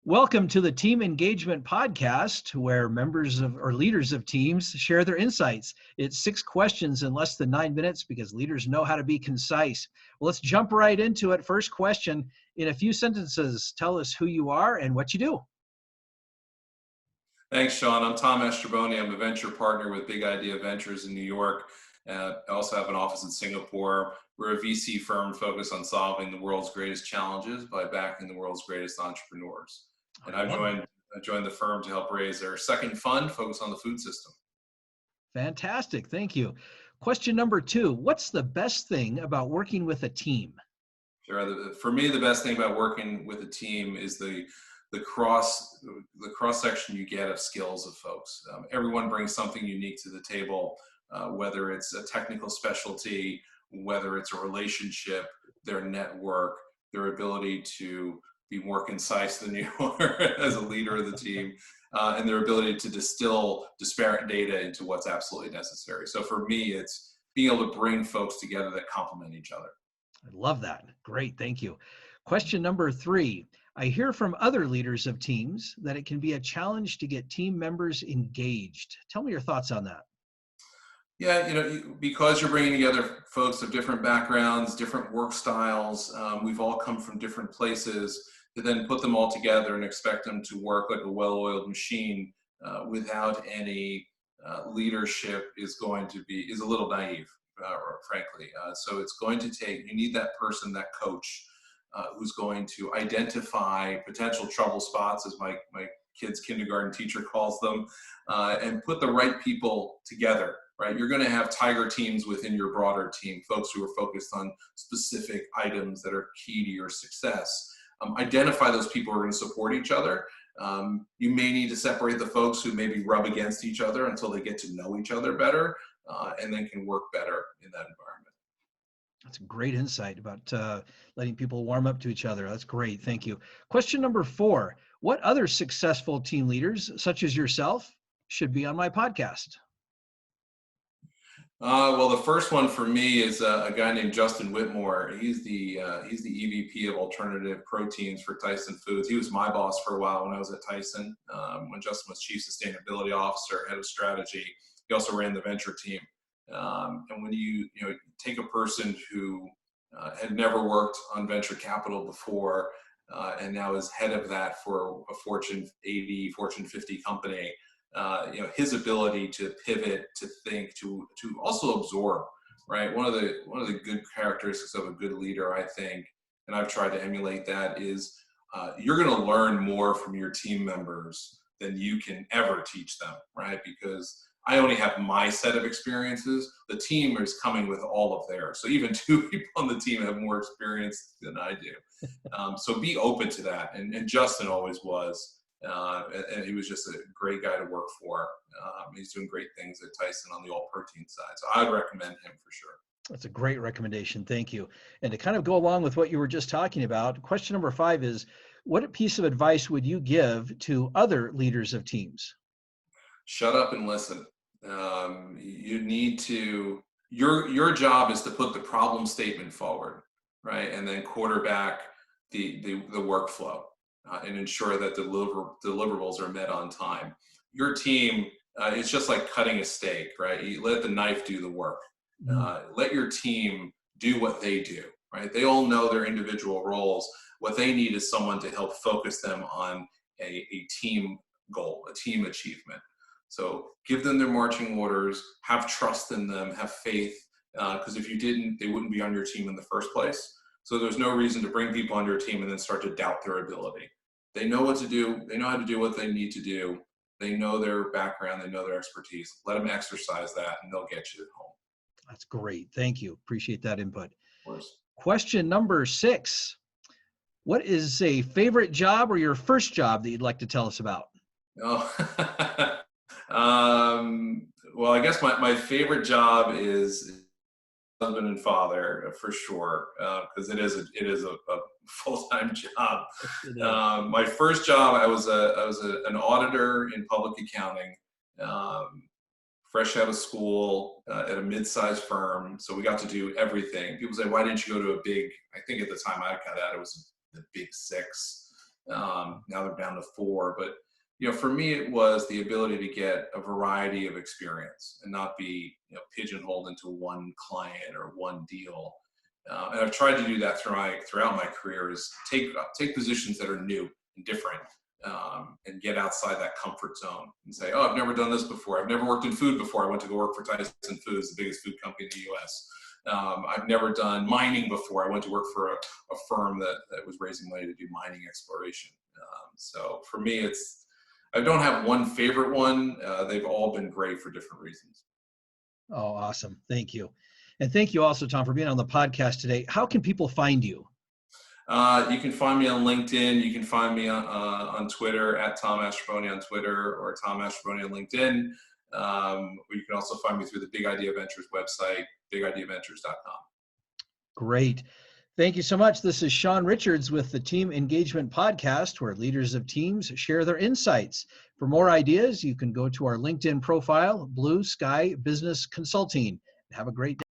Welcome to the Team Engagement Podcast, where members of or leaders of teams share their insights. It's 6 questions in less than 9 minutes because leaders know how to be concise. Well, let's jump right into it. First question, in a few sentences, tell us who you are and what you do. Thanks, Sean. I'm Tom Mastrobuoni. I'm a venture partner with Big Idea Ventures in New York. I also have an office in Singapore. We're a VC firm focused on solving the world's greatest challenges by backing the world's greatest entrepreneurs. And I love that. I joined the firm to help raise our second fund focused on the food system. Fantastic. Thank you. Question number 2, what's the best thing about working with a team? Sure. For me, the best thing about working with a team is the cross section you get of skills of folks. Everyone brings something unique to the table, whether it's a technical specialty, whether it's a relationship, their network, their ability to be more concise than you are as a leader of the team, and their ability to distill disparate data into what's absolutely necessary. So for me, it's being able to bring folks together that complement each other. I love that. Great. Thank you. Question number 3. I hear from other leaders of teams that it can be a challenge to get team members engaged. Tell me your thoughts on that. Yeah, because you're bringing together folks of different backgrounds, different work styles, we've all come from different places, to then put them all together and expect them to work like a well-oiled machine without any leadership is a little naive, frankly. So it's going to take, you need that person, that coach, who's going to identify potential trouble spots, as my kid's kindergarten teacher calls them, and put the right people together. Right, you're going to have tiger teams within your broader team, folks who are focused on specific items that are key to your success. Identify those people who are going to support each other. You may need to separate the folks who maybe rub against each other until they get to know each other better, and then can work better in that environment. That's a great insight about letting people warm up to each other. That's great. Thank you. Question number 4. What other successful team leaders, such as yourself, should be on my podcast? Well, the first one for me is a guy named Justin Whitmore. He's the EVP of alternative proteins for Tyson Foods. He was my boss for a while when I was at Tyson. When Justin was chief sustainability officer, head of strategy, he also ran the venture team. And when you take a person who had never worked on venture capital before, and now is head of that for a Fortune 80, Fortune 50 company. His ability to pivot, to think, to also absorb, right? One of the good characteristics of a good leader, I think, and I've tried to emulate that, is you're going to learn more from your team members than you can ever teach them, right? Because I only have my set of experiences. The team is coming with all of theirs. So even 2 people on the team have more experience than I do. So be open to that. And Justin always was. And he was just a great guy to work for. He's doing great things at Tyson on the all protein side. So I would recommend him for sure. That's a great recommendation. Thank you. And to kind of go along with what you were just talking about, question number 5 is, what piece of advice would you give to other leaders of teams? Shut up and listen. You need to, your job is to put the problem statement forward, right? And then quarterback the workflow. And ensure that deliverables are met on time. Your team is just like cutting a steak, right? You let the knife do the work. Let your team do what they do, right? They all know their individual roles. What they need is someone to help focus them on a team goal, a team achievement. So give them their marching orders, have trust in them, have faith, because if you didn't, they wouldn't be on your team in the first place. So there's no reason to bring people on your team and then start to doubt their ability. They know what to do. They know how to do what they need to do. They know their background. They know their expertise. Let them exercise that and they'll get you at home. That's great. Thank you. Appreciate that input. Of course. Question number 6. What is a favorite job or your first job that you'd like to tell us about? Oh, well, I guess my favorite job is husband and father for sure, because it is a full-time job. My first job, I was an auditor in public accounting, fresh out of school at a mid-sized firm. So we got to do everything. People say, "Why didn't you go to a big?" I think at the time I got out, it was the Big Six. Now they're down to 4. But for me, it was the ability to get a variety of experience and not be pigeonholed into one client or one deal. And I've tried to do that throughout my career, is take positions that are new and different, and get outside that comfort zone and say, oh, I've never done this before. I've never worked in food before. I went to go work for Tyson Foods, the biggest food company in the U.S. I've never done mining before. I went to work for a firm that was raising money to do mining exploration. So for me, I don't have one favorite one. They've all been great for different reasons. Oh, awesome. Thank you. And thank you also, Tom, for being on the podcast today. How can people find you? You can find me on LinkedIn. You can find me on Twitter at Tom Mastrobuoni on Twitter, or Tom Mastrobuoni on LinkedIn. You can also find me through the Big Idea Ventures website, bigideaventures.com. Great. Thank you so much. This is Sean Richards with the Team Engagement Podcast, where leaders of teams share their insights. For more ideas, you can go to our LinkedIn profile, Blue Sky Business Consulting. Have a great day.